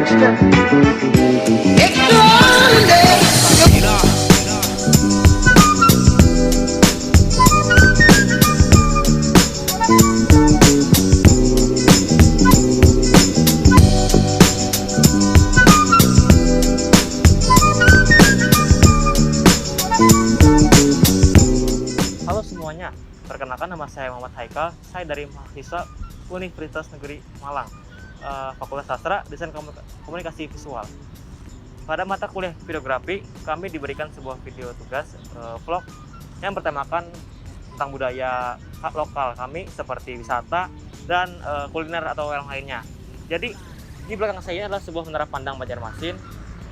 Halo semuanya, perkenalkan nama saya Muhammad Haikal. Saya dari mahasiswa Universitas Negeri Malang, Fakultas Sastra, Desain Komunikasi Visual. Pada mata kuliah videografi, kami diberikan sebuah video tugas vlog yang bertemakan tentang budaya lokal kami seperti wisata dan kuliner atau yang lainnya. Jadi di belakang saya adalah sebuah menara pandang Banjarmasin,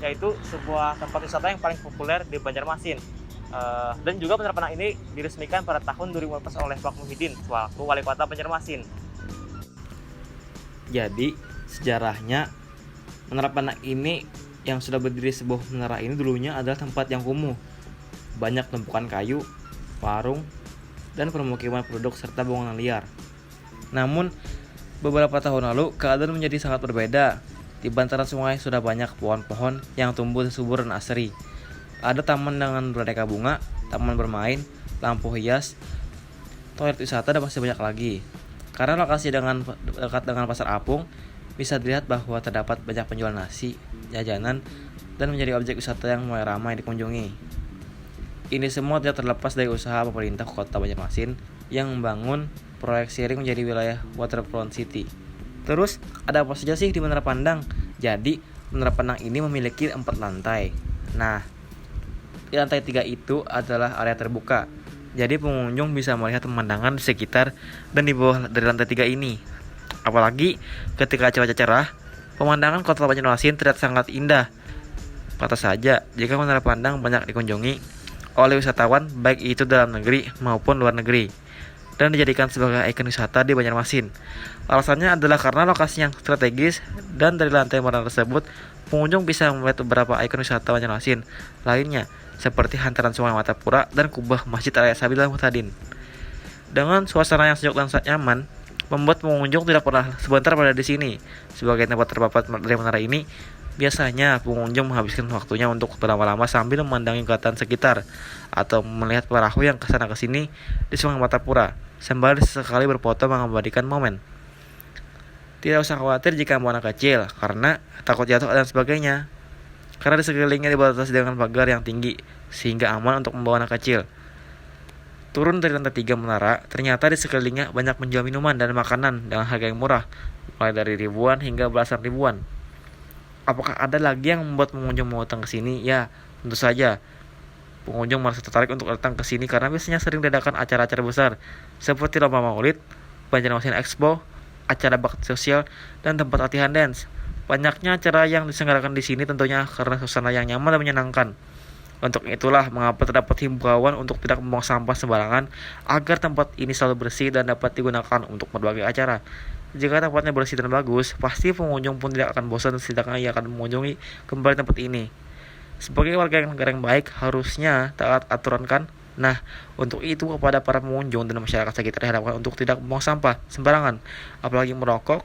yaitu sebuah tempat wisata yang paling populer di Banjarmasin. Dan juga menara pandang ini diresmikan pada tahun 2014 oleh Pak Muhyiddin sewaktu Wali Kota Banjarmasin. Jadi sejarahnya menara pandang ini yang sudah berdiri sebuah menara ini dulunya adalah tempat yang kumuh, banyak tumpukan kayu, warung, dan permukiman penduduk serta bangunan liar. Namun beberapa tahun lalu keadaan menjadi sangat berbeda. Di bantaran sungai sudah banyak pohon-pohon yang tumbuh subur dan asri. Ada taman dengan beraneka bunga, taman bermain, lampu hias, toilet wisata, dan masih banyak lagi. Karena lokasi dekat dengan pasar apung, bisa dilihat bahwa terdapat banyak penjual nasi, jajanan, dan menjadi objek wisata yang mulai ramai dikunjungi. Ini semua tidak terlepas dari usaha pemerintah Kota Banjarmasin yang membangun proyek sharing menjadi wilayah waterfront city. Terus, ada apa saja sih di Menara Pandang? Jadi, Menara Pandang ini memiliki 4 lantai. Nah, di lantai 3 itu adalah area terbuka. Jadi pengunjung bisa melihat pemandangan di sekitar dan di bawah dari lantai 3 ini. Apalagi ketika cuaca cerah, pemandangan Kota Banjarmasin terlihat sangat indah. Pantas saja jika Menara Pandang banyak dikunjungi oleh wisatawan baik itu dalam negeri maupun luar negeri, dan dijadikan sebagai ikon wisata di Banjarmasin. Alasannya adalah karena lokasi yang strategis, dan dari lantai Pandang tersebut pengunjung bisa melihat beberapa ikon wisata Banjarmasin lainnya seperti hantaran Sungai Martapura dan kubah Masjid Raya Sabila Mutadin. Dengan suasana yang sejuk dan sangat nyaman, membuat pengunjung tidak pernah sebentar berada di sini. Sebagai tempat terpapat dari menara ini, biasanya pengunjung menghabiskan waktunya untuk berlama-lama sambil memandangi kelihatan sekitar atau melihat perahu yang kesana kesini di Sungai Martapura, sembari sesekali berfoto mengabadikan momen. Tidak usah khawatir jika mau anak kecil, karena takut jatuh dan sebagainya. Karena di sekelilingnya dibatasi dengan pagar yang tinggi, sehingga aman untuk membawa anak kecil. Turun dari lantai 3 menara, ternyata di sekelilingnya banyak menjual minuman dan makanan dengan harga yang murah, mulai dari ribuan hingga belasan ribuan. Apakah ada lagi yang membuat pengunjung mau datang ke sini? Ya, tentu saja. Pengunjung merasa tertarik untuk datang ke sini karena biasanya sering diadakan acara-acara besar seperti lomba maulid, Banjarmasin Expo, acara bakti sosial, dan tempat latihan dance. Banyaknya acara yang diselenggarakan di sini tentunya karena suasana yang nyaman dan menyenangkan. Untuk itulah mengapa terdapat himbauan untuk tidak membuang sampah sembarangan agar tempat ini selalu bersih dan dapat digunakan untuk berbagai acara. Jika tempatnya bersih dan bagus, pasti pengunjung pun tidak akan bosan dan setidaknya ia akan mengunjungi kembali tempat ini. Sebagai warga negara yang baik, harusnya taat aturan kan? Nah, untuk itu kepada para pengunjung dan masyarakat sekitar diharapkan untuk tidak membuang sampah sembarangan, apalagi merokok,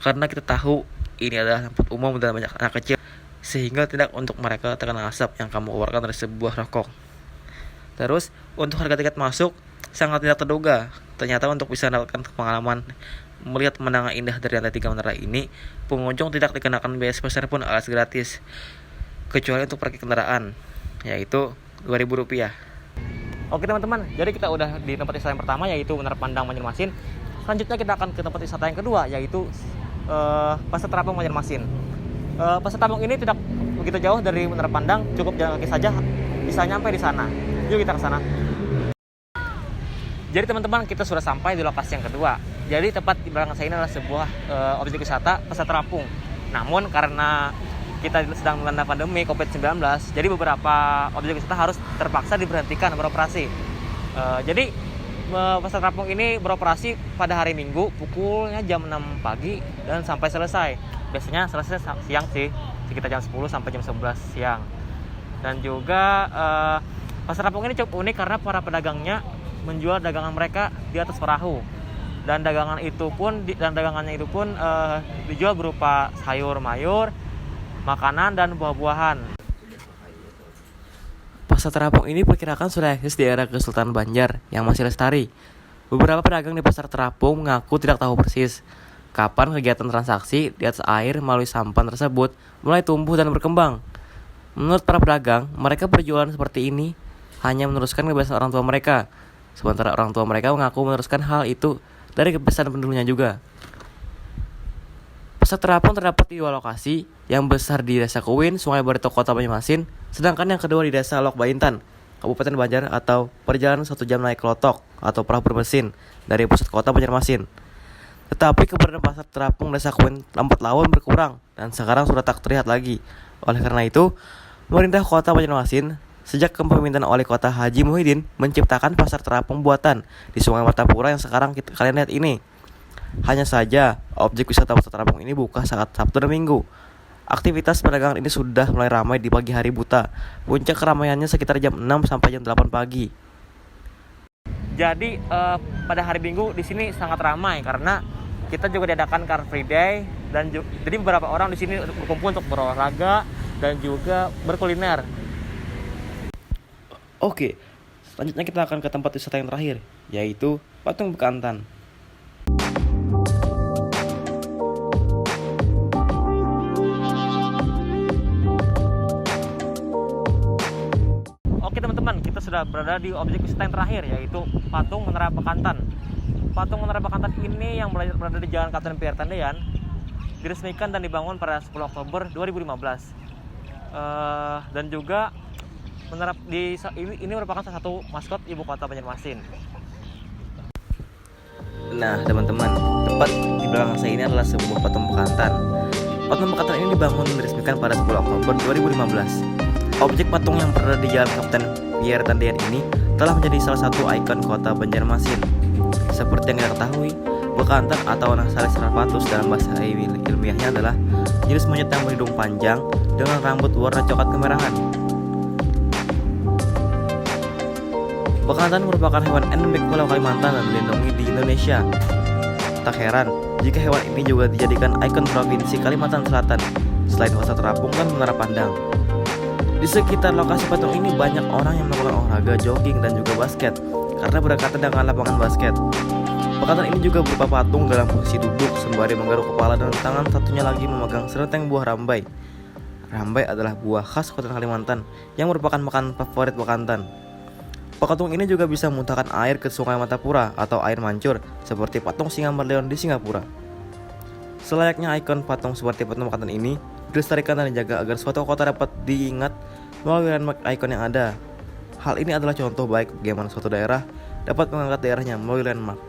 karena kita tahu ini adalah tempat umum dan banyak anak kecil, sehingga tidak untuk mereka terkena asap yang kamu keluarkan dari sebuah rokok. Terus, untuk harga tiket masuk sangat tidak terduga. Ternyata untuk bisa mendapatkan pengalaman melihat pemandangan indah dari lantai 3 menara ini, pengunjung tidak dikenakan biaya sebesar pun alias gratis, kecuali untuk parkir kendaraan, yaitu Rp2.000. Oke teman-teman, jadi kita udah di tempat wisata yang pertama, yaitu Menara Pandang Banjarmasin. Selanjutnya kita akan ke tempat wisata yang kedua, yaitu Pasar Terapung Banjarmasin. Pasar Terapung ini tidak begitu jauh dari Menara Pandang, cukup jalan kaki saja bisa nyampe di sana. Yuk kita ke sana. Jadi teman-teman, kita sudah sampai di lokasi yang kedua. Jadi tepat di belakang saya ini adalah sebuah objek wisata Pasar Terapung. Namun karena kita sedang melanda pandemi COVID-19, jadi beberapa objek wisata harus terpaksa diberhentikan beroperasi. Jadi Pasar Terapung ini beroperasi pada hari Minggu pukulnya jam 6 pagi dan sampai selesai. Biasanya selesai siang sih, sekitar jam 10 sampai jam 11 siang. Dan juga Pasar Terapung ini cukup unik karena para pedagangnya menjual dagangan mereka di atas perahu. dan dagangannya itu pun dijual berupa sayur mayur, makanan dan buah-buahan. Pasar terapung ini perkirakan sudah eksis di era Kesultanan Banjar yang masih lestari. Beberapa pedagang di pasar terapung mengaku tidak tahu persis kapan kegiatan transaksi di atas air melalui sampan tersebut mulai tumbuh dan berkembang. Menurut para pedagang, mereka berjualan seperti ini hanya meneruskan kebiasaan orang tua mereka, sementara orang tua mereka mengaku meneruskan hal itu dari kebiasaan pendulunya juga. Pasar terapung terdapat di dua lokasi, yang besar di Desa Kuwin, Sungai Barito, Kota Banjarmasin, sedangkan yang kedua di Desa Lok Baintan, Kabupaten Banjar, atau perjalanan 1 jam naik klotok atau perahu bermesin dari pusat kota Banjarmasin. Tetapi keberadaan pasar terapung Desa Kuwin lambat laun berkurang dan sekarang sudah tak terlihat lagi. Oleh karena itu, pemerintah Kota Banjarmasin sejak kepemimpinan Wali Kota Haji Muhyiddin menciptakan pasar terapung buatan di Sungai Martapura yang sekarang kalian lihat ini. Hanya saja, objek wisata pasar terapung ini buka saat Sabtu dan Minggu. Aktivitas perdagangan ini sudah mulai ramai di pagi hari buta. Puncak keramaiannya sekitar jam 6 sampai jam 8 pagi. Jadi pada hari Minggu di sini sangat ramai karena kita juga diadakan Car Free Day dan jadi beberapa orang di sini berkumpul untuk berolahraga dan juga berkuliner. Oke, selanjutnya kita akan ke tempat wisata yang terakhir, yaitu Patung Bekantan. Oke teman-teman, kita sudah berada di objek wisata yang terakhir, yaitu Patung Menara Bekantan. Patung Menara Bekantan ini yang berada di Jalan Kapten Pierre Tendean diresmikan dan dibangun pada 10 Oktober 2015. Dan juga ini merupakan salah satu maskot ibu kota Banjarmasin. Nah teman-teman, tepat di belakang saya ini adalah sebuah patung Bekantan. Patung Bekantan ini dibangun dan diresmikan pada 10 Oktober 2015. Objek patung yang berada di Jalan Kapten Pierre Tendean ini telah menjadi salah satu ikon kota Banjarmasin. Seperti yang kita ketahui, Bekantan atau Anasalis ravatus dalam bahasa ilmiahnya adalah jenis monyet yang berhidung panjang dengan rambut warna coklat kemerahan. Bekantan merupakan hewan endemik Pulau Kalimantan dan dilindungi di Indonesia. Tak heran jika hewan ini juga dijadikan ikon provinsi Kalimantan Selatan, selain pasar terapung dan menara pandang. Di sekitar lokasi patung ini banyak orang yang melakukan olahraga jogging dan juga basket karena berdekatan dengan lapangan basket. Bekantan ini juga berupa patung dalam posisi duduk sembari menggaruk kepala dan tangan satunya lagi memegang serenteng buah rambai. Rambai adalah buah khas kota Kalimantan yang merupakan makanan favorit Bekantan. Patung ini juga bisa memuntahkan air ke Sungai Martapura atau air mancur seperti patung singa Merlion di Singapura. Selayaknya ikon patung seperti patung Bekantan ini dilestarikan dan dijaga agar suatu kota dapat diingat melalui landmark ikon yang ada. Hal ini adalah contoh baik bagaimana suatu daerah dapat mengangkat daerahnya melalui landmark.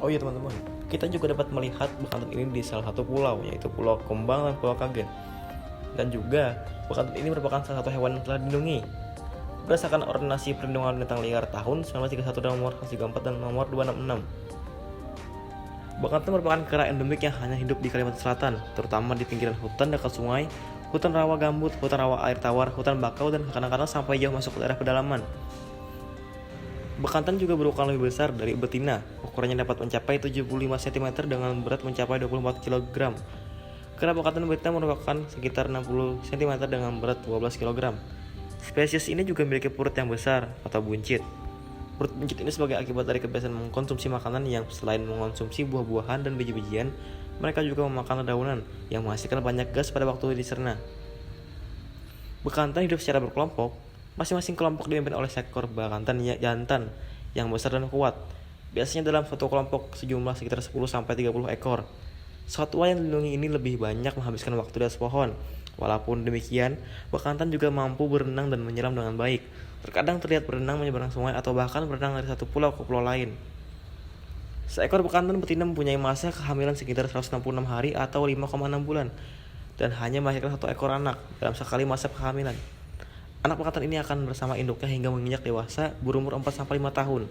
Oh iya teman-teman, kita juga dapat melihat Bekantan ini di salah satu pulau, yaitu Pulau Kembang dan Pulau Kagen. Dan juga Bekantan ini merupakan salah satu hewan yang telah dilindungi berdasarkan Ordonansi Perlindungan Binatang Liar tahun 1931 nomor 134 dan nomor 266. Bekantan merupakan kera endemik yang hanya hidup di Kalimantan Selatan, terutama di pinggiran hutan dekat sungai, hutan rawa gambut, hutan rawa air tawar, hutan bakau, dan kadang-kadang sampai jauh masuk ke daerah pedalaman. Bekantan juga berukuran lebih besar dari betina, ukurannya dapat mencapai 75 cm dengan berat mencapai 24 kg. Kera Bekantan betina merupakan sekitar 60 cm dengan berat 12 kg. Spesies ini juga memiliki perut yang besar atau buncit. Perut buncit ini sebagai akibat dari kebiasaan mengkonsumsi makanan yang selain mengkonsumsi buah-buahan dan biji-bijian, mereka juga memakan dedaunan yang menghasilkan banyak gas pada waktu dicerna. Bekantan hidup secara berkelompok. Masing-masing kelompok dipimpin oleh seekor bekantan jantan yang besar dan kuat. Biasanya dalam satu kelompok sejumlah sekitar 10-30 ekor. Satwa yang dilindungi ini lebih banyak menghabiskan waktu di atas pohon. Walaupun demikian, Bekantan juga mampu berenang dan menyelam dengan baik. Terkadang terlihat berenang menyeberang sungai atau bahkan berenang dari satu pulau ke pulau lain. Seekor Bekantan betina mempunyai masa kehamilan sekitar 166 hari atau 5,6 bulan dan hanya melahirkan satu ekor anak dalam sekali masa kehamilan. Anak Bekantan ini akan bersama induknya hingga menginjak dewasa berumur 4-5 tahun.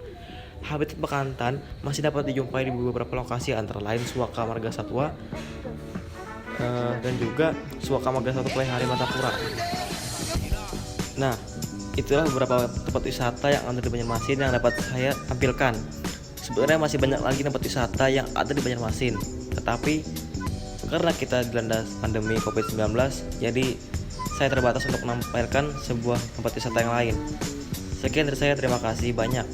Habitat Bekantan masih dapat dijumpai di beberapa lokasi antara lain Suaka Marga Satwa dan juga Suaka Marga Satwa Pelihara Martapura. Nah, itulah beberapa tempat wisata yang ada di Banjarmasin yang dapat saya tampilkan. Sebenarnya masih banyak lagi tempat wisata yang ada di Banjarmasin, tetapi karena kita dilanda pandemi COVID-19, jadi saya terbatas untuk menampilkan sebuah tempat wisata yang lain. Sekian dari saya, terima kasih banyak.